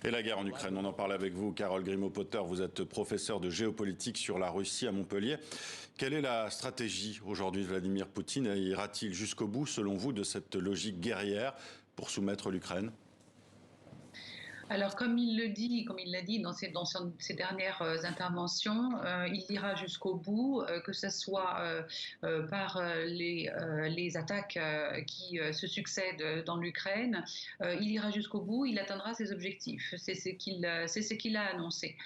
Et la guerre en Ukraine, on en parle avec vous, Carole Grimaud-Potter. Vous êtes professeur de géopolitique sur la Russie à Montpellier. Quelle est la stratégie aujourd'hui de Vladimir Poutine? Ira-t-il jusqu'au bout, selon vous, de cette logique guerrière pour soumettre l'Ukraine? Alors, comme il le dit, comme il l'a dit dans ses dernières interventions, il ira jusqu'au bout, que ce soit par les attaques qui se succèdent dans l'Ukraine. Il ira jusqu'au bout, il atteindra ses objectifs. C'est ce qu'il a annoncé.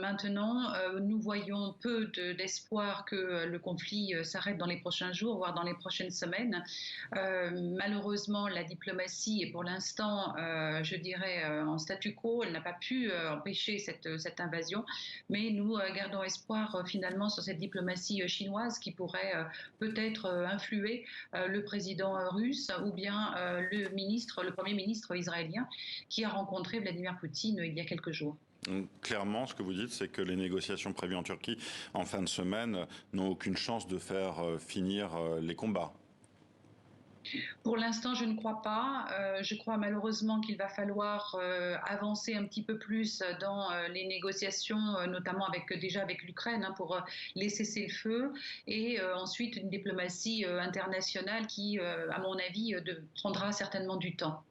Maintenant, nous voyons peu d'espoir que le conflit s'arrête dans les prochains jours, voire dans les prochaines semaines. Malheureusement, la diplomatie est pour l'instant, je dirais, en statu quo. Elle n'a pas pu empêcher cette invasion, mais nous gardons espoir finalement sur cette diplomatie chinoise qui pourrait peut-être influer le président russe ou bien le premier ministre israélien qui a rencontré Vladimir Poutine il y a quelques jours. Donc, clairement, ce que vous dites, c'est que les négociations prévues en Turquie en fin de semaine n'ont aucune chance de faire finir les combats. Pour l'instant, je ne crois pas. Je crois malheureusement qu'il va falloir avancer un petit peu plus dans les négociations, notamment déjà avec l'Ukraine, hein, pour les cesser le feu, et ensuite une diplomatie internationale qui, à mon avis, prendra certainement du temps.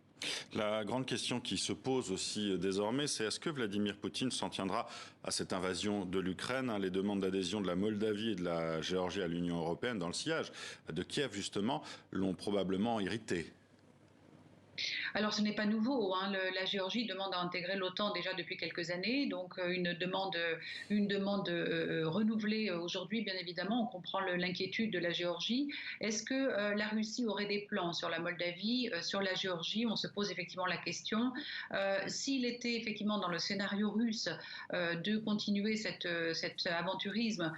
La grande question qui se pose aussi désormais, c'est est-ce que Vladimir Poutine s'en tiendra à cette invasion de l'Ukraine, hein, les demandes d'adhésion de la Moldavie et de la Géorgie à l'Union européenne dans le sillage de Kiev, justement, l'ont probablement irrité. Alors ce n'est pas nouveau, hein. La Géorgie demande à intégrer l'OTAN déjà depuis quelques années, donc une demande renouvelée aujourd'hui, bien évidemment. On comprend l'inquiétude de la Géorgie. Est-ce que la Russie aurait des plans sur la Moldavie, sur la Géorgie? On se pose effectivement la question. S'il était effectivement dans le scénario russe de continuer cet aventurisme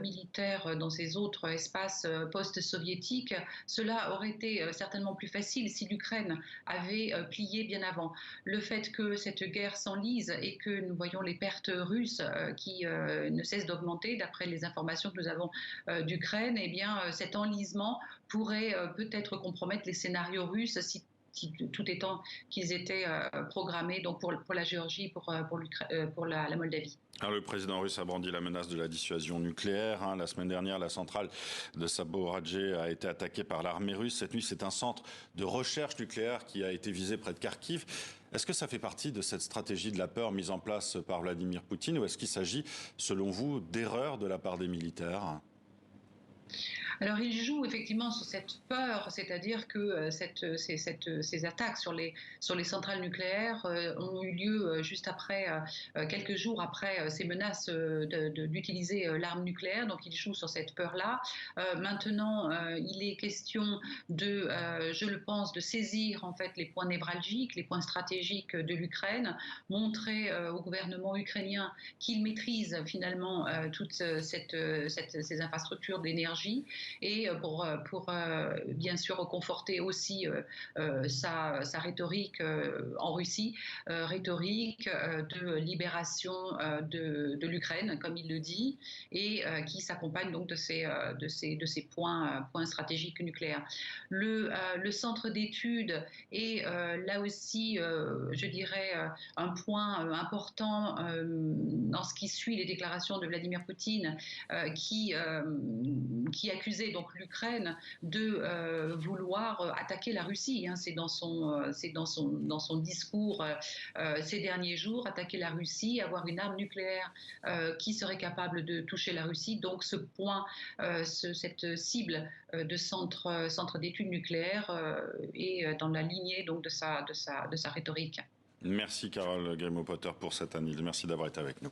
militaire dans ces autres espaces post-soviétiques, cela aurait été certainement plus facile si l'Ukraine avait plié bien avant. Le fait que cette guerre s'enlise et que nous voyons les pertes russes qui ne cessent d'augmenter, d'après les informations que nous avons d'Ukraine, eh bien, cet enlisement pourrait peut-être compromettre les scénarios russes si tout étant qu'ils étaient programmés donc pour la Géorgie, pour la Moldavie. Alors, le président russe a brandi la menace de la dissuasion nucléaire, hein. La semaine dernière, la centrale de Zaporijjie a été attaquée par l'armée russe. Cette nuit, c'est un centre de recherche nucléaire qui a été visé près de Kharkiv. Est-ce que ça fait partie de cette stratégie de la peur mise en place par Vladimir Poutine, ou est-ce qu'il s'agit, selon vous, d'erreurs de la part des militaires? Alors il joue effectivement sur cette peur, c'est-à-dire que ces attaques sur les centrales nucléaires ont eu lieu juste après, quelques jours après ces menaces d'utiliser l'arme nucléaire, donc il joue sur cette peur-là. Maintenant, il est question je le pense, de saisir en fait les points névralgiques, les points stratégiques de l'Ukraine, montrer au gouvernement ukrainien qu'il maîtrise finalement toutes ces infrastructures d'énergie, et pour bien sûr conforter aussi sa rhétorique en Russie, rhétorique de libération de l'Ukraine, comme il le dit, et qui s'accompagne donc de ces points stratégiques nucléaires. Le centre d'études est là aussi, je dirais, un point important dans ce qui suit les déclarations de Vladimir Poutine, qui accusait donc l'Ukraine de vouloir attaquer la Russie, hein. C'est dans son discours ces derniers jours, attaquer la Russie, avoir une arme nucléaire qui serait capable de toucher la Russie. Donc ce point, cette cible de centre d'études nucléaires est dans la lignée donc de sa rhétorique. Merci Carole Grimaud-Potter pour cette analyse. Merci d'avoir été avec nous.